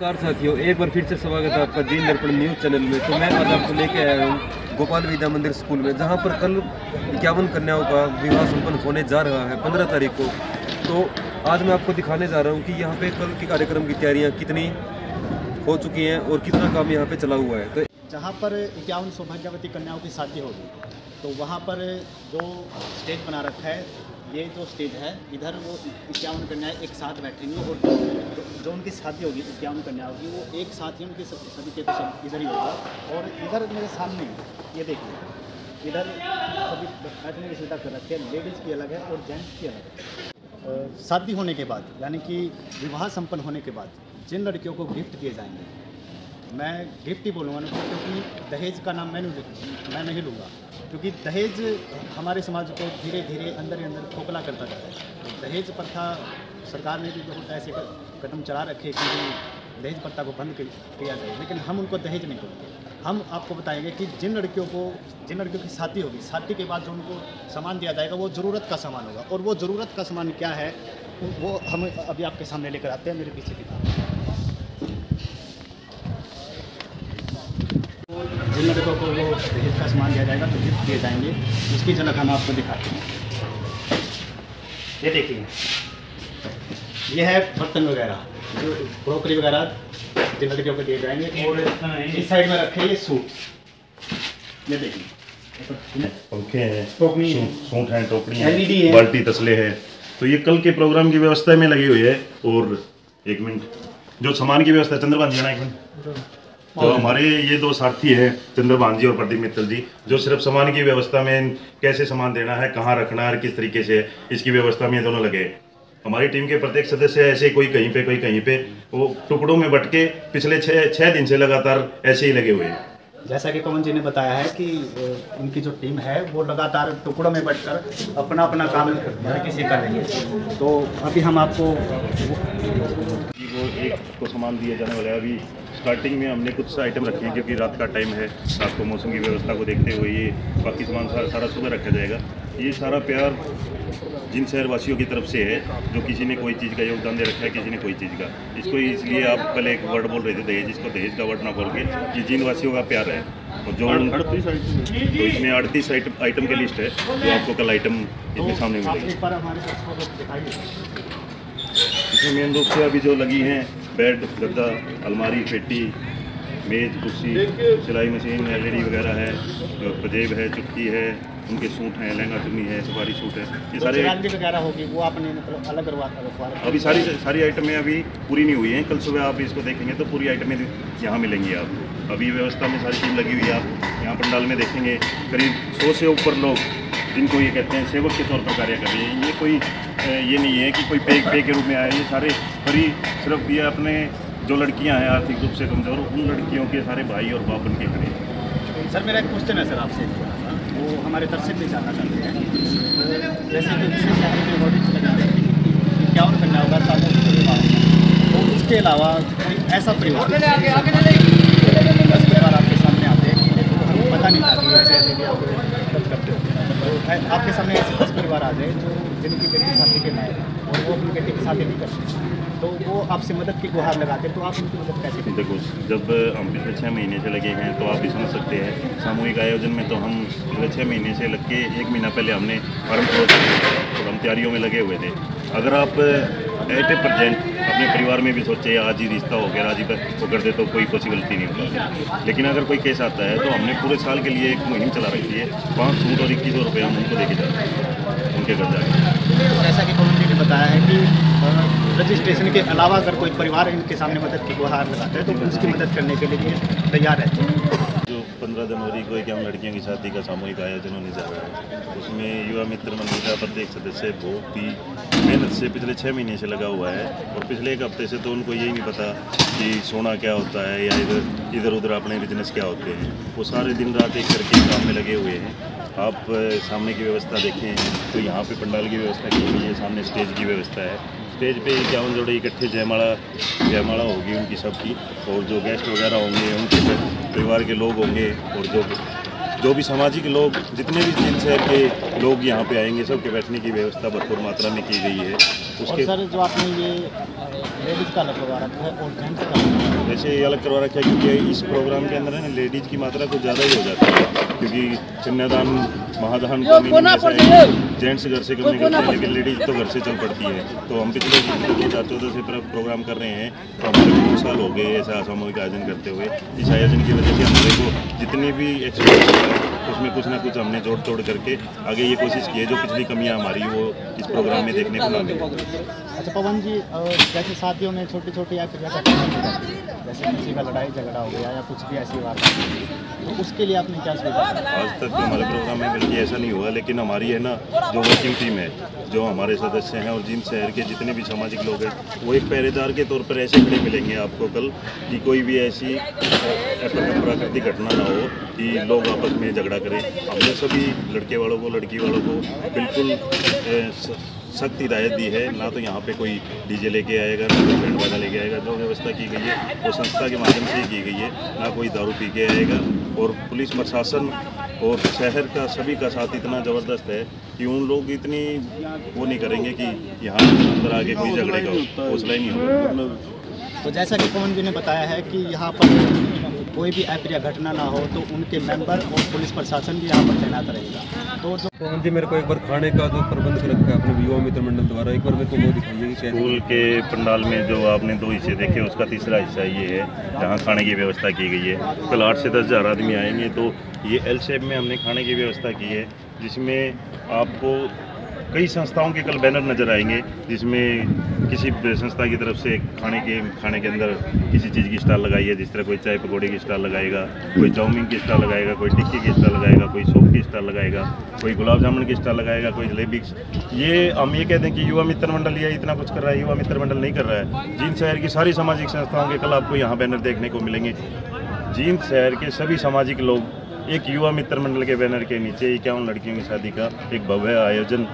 नमस्कार साथियों, एक बार फिर से स्वागत है आपका दीन दर्पण न्यूज़ चैनल में। तो मैं आज आपको लेके आया हूँ गोपाल विद्या मंदिर स्कूल में, जहाँ पर कल 51 कन्याओं का विवाह संपन्न होने जा रहा है 15 तारीख को। तो आज मैं आपको दिखाने जा रहा हूँ कि यहाँ पे कल के कार्यक्रम की तैयारियाँ कितनी हो चुकी हैं और कितना काम यहाँ पे चला हुआ है। तो जहाँ पर 51 सौभाग्यवती कन्याओं की शादी होगी, तो वहाँ पर जो स्टेज बना रखा है, ये जो स्टेज है, इधर वो 51 कन्याएँ एक साथ बैठेंगी और जो उनकी शादी होगी 51 कन्याओं की, वो एक साथ ही उनकी सभी के तो सब इधर ही होगा। और इधर मेरे सामने ये देखिए, इधर सभी बैठने की सुविधा कर रखी है, लेडीज़ की अलग है और जेंट्स की अलग है। शादी होने के बाद, यानी कि विवाह संपन्न होने के बाद जिन लड़कियों को गिफ्ट दिए जाएंगे, मैं गिफ्ट ही बोलूँगा, क्योंकि दहेज का नाम मैं नहीं लूँगा, क्योंकि दहेज हमारे समाज को धीरे धीरे अंदर ही अंदर खोखला करता जाता है। तो दहेज प्रथा सरकार ने भी बहुत ऐसे कदम चला रखे कि दहेज प्रथा को बंद किया जाए, लेकिन हम उनको दहेज नहीं देंगे। हम आपको बताएंगे कि जिन लड़कियों की शादी होगी, शादी के बाद जो उनको सामान दिया जाएगा वो ज़रूरत का सामान होगा। और वो ज़रूरत का सामान क्या है, वो हम अभी आपके सामने लेकर आते हैं। मेरे पीछे की जिन लड़कों को वो दहेज का सामान दिया जाएगा, तो गिफ्ट दिए जाएंगे, उसकी झलक हम आपको दिखाते हैं। ये देखिए, ये है बर्तन वगैरह, जो क्रॉकरी वगैरह जिन लड़कियों को दिए जाएंगे। और इस साइड में रखे ये सूट, ये देखिए, पंखे हैं, सूट हैं, टोकरी LED है, बाल्टी तसले हैं। तो ये कल के प्रोग्राम की व्यवस्था में लगी हुई है। और एक मिनट, जो सामान की व्यवस्था, चंद्रभान जी, एक मिनट। तो हमारे ये दो साथी हैं, चंद्रभान जी और प्रदीप मित्तल जी, जो सिर्फ सामान की व्यवस्था में, कैसे सामान देना है, कहाँ रखना है, किस तरीके से इसकी व्यवस्था में ये दोनों लगे। हमारी टीम के प्रत्येक सदस्य ऐसे कोई कहीं पे कोई कहीं पे, वो टुकड़ों में बट के पिछले छः दिन से लगातार ऐसे ही लगे हुए हैं। जैसा कि पवन जी ने बताया है कि इनकी जो टीम है वो लगातार टुकड़ों में बटकर अपना अपना काम तरीके से कर रही है। तो अभी हम आपको वो एक को सामान दिया जाने वाला है। अभी स्टार्टिंग में हमने कुछ आइटम रखे हैं, क्योंकि रात का टाइम है, रात को मौसम की व्यवस्था को देखते हुए ये बाकी सामान सारा सुबह रखा जाएगा। ये सारा प्यार जिन शहरवासियों की तरफ से है, जो किसी ने कोई चीज़ का योगदान दे रखा है, किसी ने कोई चीज़ का। इसको इसलिए आप पहले एक वर्ड बोल रहे थे दहेज, इसको दहेज का वर्ड ना बोल के ये जिन वासियों का प्यार है। और जो 38 तो इसमें 38 आइटम की लिस्ट है, जो आपको कल आइटम इसके सामने मिलेगी। इसमें मेन रूप से अभी जो लगी हैं, बेड, गद्दा, अलमारी, पेटी, मेज, कुर्सी, सिलाई मशीन, LED वगैरह है, पजेब है, चुटकी है, उनके सूट हैं, लहंगा चुन्नी है, सफारी सूट है, ये सारे वगैरह होगी वो आपने मतलब अलग करवा। अभी सारी आइटमें अभी पूरी नहीं हुई हैं। कल सुबह आप इसको देखेंगे तो पूरी आइटमें यहाँ मिलेंगी आपको। अभी व्यवस्था में सारी टीम लगी हुई है। आप यहाँ पंडाल में देखेंगे करीब 100 से ऊपर लोग, जिनको ये कहते हैं सेवक के तौर पर कार्य कर रहे हैं। ये कोई ये नहीं है कि कोई पे के रूप में आए, ये सारे फ्री, सिर्फ ये अपने जो लड़कियां हैं आर्थिक रूप से कमजोर, उन लड़कियों के सारे भाई और बाप बन के खड़े हैं। सर मेरा एक क्वेश्चन है सर आपसे, वो हमारे दर्शक भी जानना चाहते हैं। जैसे कि दूसरे शहर के बॉडी लगाते हैं कि 51 कन्या होगा, तो उसके अलावा कोई ऐसा परिवार आपके सामने आते हैं कि हमें पता नहीं था कि ऐसे भी आप करते हो, तो आपके सामने ऐसे 10 परिवार आ जाए जो जिनकी बेटी शादी के लायक है और वो अपनी बेटी की शादी नहीं करते, तो वो आपसे मदद की गुहार लगाते हैं, तो आप उनकी मदद कैसे करते? देखो, जब हम पिछले 6 महीने से लगे हैं तो आप भी समझ सकते हैं। सामूहिक आयोजन में तो हम पिछले 6 महीने से लग के 1 महीना पहले हमने और हम तैयारियों में लगे हुए थे। अगर आप एट ए प्रेजेंट अपने परिवार में भी सोचे आज ही रिश्ता हो गया, आज ही वो कर दे, तो कोई पॉसिबिलिटी नहीं होता। लेकिन अगर कोई केस आता है तो हमने पूरे साल के लिए एक मुहिम चला रखी है। 5 सूट और 2100 रुपये हम उनको देके जाते हैं, उनके घर जाकर। जैसा कि पवन जी ने बताया है कि रजिस्ट्रेशन के अलावा अगर कोई परिवार इनके सामने मदद की गुहार लगाता है तो उसकी मदद करने के लिए तैयार रहते हैं। जो 15 जनवरी को 51 लड़कियों की शादी का सामूहिक आयोजन होने जा रहा है, उसमें युवा मित्र मंडल का प्रत्येक सदस्य बहुत ही मेहनत से पिछले 6 महीने से लगा हुआ है। और पिछले 1 हफ्ते से तो उनको यही नहीं पता कि सोना क्या होता है या इधर उधर अपने बिजनेस क्या होते हैं। वो सारे दिन रात एक करके काम में लगे हुए हैं। आप सामने की व्यवस्था देखें तो यहाँ पे पंडाल की व्यवस्था की हुई है, सामने स्टेज की व्यवस्था है। स्टेज पे 51 जोड़े इकट्ठे जयमाला होगी उनकी सबकी, और जो गेस्ट वगैरह होंगे उनके परिवार के लोग होंगे, और जो भी सामाजिक लोग, जितने भी जिन शहर के लोग यहाँ पे आएंगे, सबके बैठने की व्यवस्था भरपूर मात्रा में की गई है। और उसके सर जो आपने ये लेडीज़ का लगवा रखा है और जेंट्स का, वैसे ये अलग करवा रखा है क्योंकि इस प्रोग्राम के अंदर है ना लेडीज़ की मात्रा कुछ ज़्यादा ही हो जाती है, क्योंकि कन्यादान महादान का मीनिंग ऐसा है जेंट्स घर से कम निकलते हैं लेकिन लेडीज़ तो घर से चल पड़ती है। तो हम पिछले 2014 से प्रोग्राम कर रहे हैं, तो हमारे 2 साल हो गए ऐसा सामूहिक आयोजन करते हुए। इस आयोजन की वजह से हमारे को जितनी भी एक्सपीरियंस है उसमें कुछ ना कुछ हमने जोड़ तोड़ करके आगे ये कोशिश की है जो पिछली कमियाँ हमारी वो इस प्रोग्राम में देखने को ना मिले। अच्छा पवन जी, जैसे शादियों में छोटी छोटी या जैसे किसी का लड़ाई झगड़ा हो गया या कुछ भी ऐसी बात है, तो उसके लिए आपने क्या सुविधा? आज तक तो हमारे प्रोग्राम में बल्कि ऐसा नहीं हुआ, लेकिन हमारी है ना जो वर्किंग टीम है, जो हमारे सदस्य हैं और जिन शहर के जितने भी सामाजिक लोग हैं, वो एक पहरेदार के तौर पर ऐसे खड़े मिलेंगे आपको कल कि कोई भी ऐसी प्राकृतिक घटना ना हो कि लोग आपस में झगड़ा करें। हमने सभी लड़के वालों को लड़की वालों को बिल्कुल सख्त हिदायत दी है, ना तो यहाँ पे कोई डीजे लेके आएगा ना कोई बैंड बाजा लेके आएगा। जो व्यवस्था की गई है वो संस्था के माध्यम से ही की गई है, ना कोई दारू पी के आएगा। और पुलिस प्रशासन और शहर का सभी का साथ इतना ज़बरदस्त है कि उन लोग इतनी वो नहीं करेंगे कि यहाँ अंदर आके कोई झगड़े का हौसला ही नहीं होगा। तो जैसा कि पवन जी ने बताया है कि यहाँ पर कोई भी अप्रिय घटना ना हो तो उनके मेंबर और पुलिस प्रशासन भी यहाँ पर तैनात रहेगा। तो जो पवन जी, मेरे को एक बार खाने का जो प्रबंध कर रखा है अपने युवा मित्र मंडल द्वारा, एक बार मेरे को वो दिखाइए कि कैसे। स्कूल के पंडाल में जो आपने 2 हिस्से देखे उसका तीसरा हिस्सा ये है जहाँ खाने की व्यवस्था की गई है। कल 8 से 10 हज़ार आदमी आएंगे, तो ये एल शेप में हमने खाने की व्यवस्था की है, जिसमें आपको कई संस्थाओं के कल बैनर नज़र आएंगे, जिसमें किसी संस्था की तरफ से खाने के अंदर किसी चीज़ की स्टॉल लगाई है। जिस तरह कोई चाय पकौड़े की स्टॉल लगाएगा, कोई चाउमीन की स्टॉल लगाएगा, कोई टिक्की की स्टॉल लगाएगा, कोई सूप की स्टॉल लगाएगा, कोई गुलाब जामुन की स्टॉल लगाएगा, कोई जलेबी। ये हम ये कहते हैं कि युवा मित्र मंडल ये इतना कुछ कर रहा है, युवा मित्र मंडल नहीं कर रहा है। जिन शहर की सारी सामाजिक संस्थाओं के कल आपको यहाँ बैनर देखने को मिलेंगे। जिन शहर के सभी सामाजिक लोग एक युवा मित्र मंडल के बैनर के नीचे 51 लड़कियों की शादी का एक भव्य आयोजन,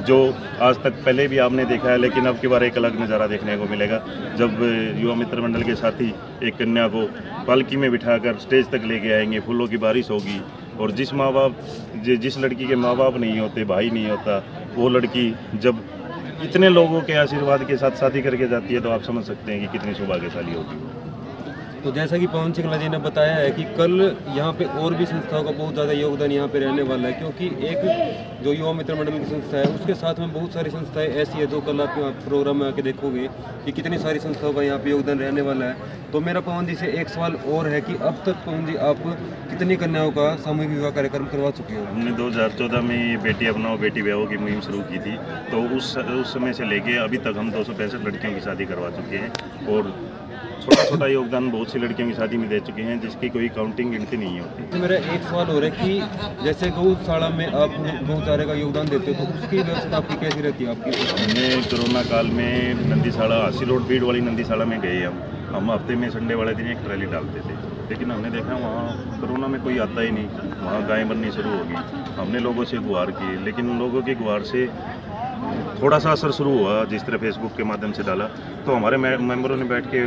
जो आज तक पहले भी आपने देखा है, लेकिन अब की बार एक अलग नज़ारा देखने को मिलेगा, जब युवा मित्र मंडल के साथी एक कन्या को पालकी में बिठाकर स्टेज तक लेके आएंगे, फूलों की बारिश होगी। और जिस लड़की के माँ बाप नहीं होते, भाई नहीं होता, वो लड़की जब इतने लोगों के आशीर्वाद के साथ शादी करके जाती है, तो आप समझ सकते हैं कि कितनी सौभाग्यशाली होगी। तो जैसा कि पवन सिंह जी ने बताया है कि कल यहाँ पे और भी संस्थाओं का बहुत ज़्यादा योगदान यहाँ पे रहने वाला है, क्योंकि एक जो युवा मित्र मंडल की संस्था है उसके साथ में बहुत सारी संस्थाएं ऐसी है जो कल आप प्रोग्राम में आके देखोगे कि कितनी सारी संस्थाओं का यहाँ पे योगदान रहने वाला है। तो मेरा पवन जी से एक सवाल और है कि अब तक पवन जी आप कितनी कन्याओं का सामूहिक विवाह कार्यक्रम करवा चुके हो? हमने 2014 में बेटी अपनाओ बेटी ब्याहो की मुहिम शुरू की थी, तो उस समय से लेके अभी तक हम 265 लड़कियों की शादी करवा चुके हैं और छोटा छोटा योगदान बहुत सी लड़कियों की शादी में दे चुके हैं, जिसकी कोई काउंटिंग गिनती नहीं होती। तो मेरा एक सवाल हो रहा है कि जैसे गौशाला में आप गौचारे का योगदान देते हो, तो उसकी व्यवस्था आपकी कैसी रहती है आपकी? हमने कोरोना काल में नंदीशाला हासी रोड भीड़ वाली नंदीशाला में गए। हम हफ्ते में संडे वाले दिन एक ट्रैली डालते थे, लेकिन हमने देखा वहाँ कोरोना में कोई आता ही नहीं, वहाँ गायें बननी शुरू होगी। हमने लोगों से गुहार की, लेकिन लोगों की गुहार से थोड़ा सा असर शुरू हुआ। जिस तरह फेसबुक के माध्यम से डाला, तो हमारे मेंबरों ने बैठ के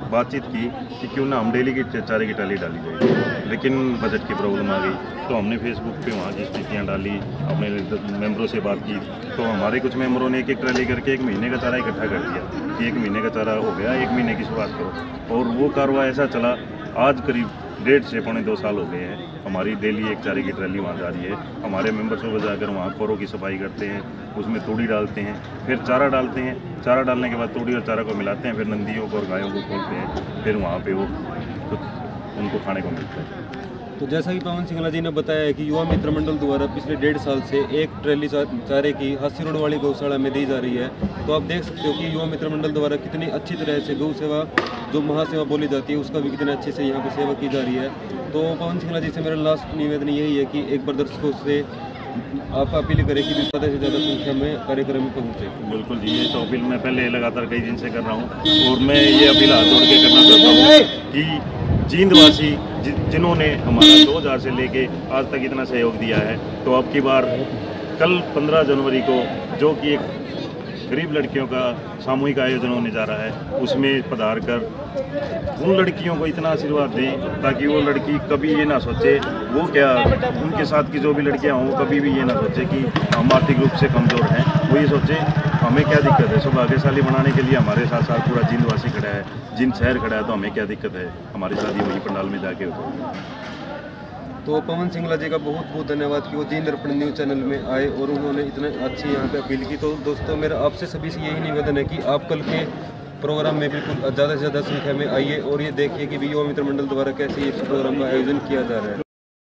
बातचीत की कि क्यों ना हम डेली की चारे की टाली डाली जाए, लेकिन बजट की प्रॉब्लम आ गई। तो हमने फेसबुक पे वहाँ की स्थितियाँ डाली, अपने मेंबरों से बात की, तो हमारे कुछ मेंबरों ने एक ट्राली करके 1 महीने का चारा इकट्ठा कर दिया कि 1 महीने का चारा हो गया, 1 महीने की शुरुआत करो। और वो कार्रवाई ऐसा चला, आज करीब 1.5 से पौने 2 साल हो गए हैं। हमारी डेली एक चारे की ट्रैली वहाँ जा रही है। हमारे मेंबर सुबह जाकर वहाँ खोरों की सफाई करते हैं, उसमें तूड़ी डालते हैं, फिर चारा डालते हैं। चारा डालने के बाद तूड़ी और चारा को मिलाते हैं, फिर नंदियों को और गायों को खोलते हैं, फिर वहाँ पे वो कुछ उनको खाने को मिलता है। तो जैसा कि पवन सिंह जी ने बताया है कि युवा मित्र मंडल द्वारा पिछले 1.5 साल से एक ट्रैली चारे की हासी रोड वाली गौशाला में दी जा रही है। तो आप देख सकते हो कि युवा मित्र मंडल द्वारा कितनी अच्छी तरह से गौ सेवा, जो महासेवा बोली जाती है, उसका भी कितने अच्छे से यहाँ पे सेवा की जा रही है। तो पवन सिंह जी से मेरा लास्ट निवेदन यही है कि एक बार दर्शकों से आप अपील करें कि ज़्यादा से ज़्यादा संख्या में कार्यक्रम में पहुँचे। बिल्कुल जी, ये तो अपील मैं पहले लगातार कई दिन से कर रहा हूँ, और मैं ये अपील हाथ जोड़ के करना चाहता हूँ कि जींदवासी जिन्होंने हमारा 2000 से लेके आज तक इतना सहयोग दिया है, तो अब की बार कल 15 जनवरी को, जो कि एक गरीब लड़कियों का सामूहिक आयोजन होने जा रहा है, उसमें पधार कर उन लड़कियों को इतना आशीर्वाद दें ताकि वो लड़की कभी ये ना सोचे, वो क्या उनके साथ की जो भी लड़कियां हों कभी भी ये ना सोचे कि हम आर्थिक रूप से कमज़ोर हैं। वो ये सोचे हमें क्या दिक्कत है, सौभाग्यशाली बनाने के लिए हमारे साथ साथ पूरा जिंदवासी खड़ा है, जिंद शहर खड़ा है, तो हमें क्या दिक्कत है, हमारी शादी वही पंडाल में जाके होती। तो पवन सिंगला जी का बहुत बहुत धन्यवाद कि वो जी दर्पण न्यूज़ चैनल में आए और उन्होंने इतने अच्छी यहाँ पे अपील की। तो दोस्तों मेरा आपसे सभी से यही निवेदन है कि आप कल के प्रोग्राम में बिल्कुल ज़्यादा से ज़्यादा संख्या में आइए और ये देखिए कि युवा मित्र मंडल द्वारा कैसे इस प्रोग्राम का आयोजन किया जा रहा है।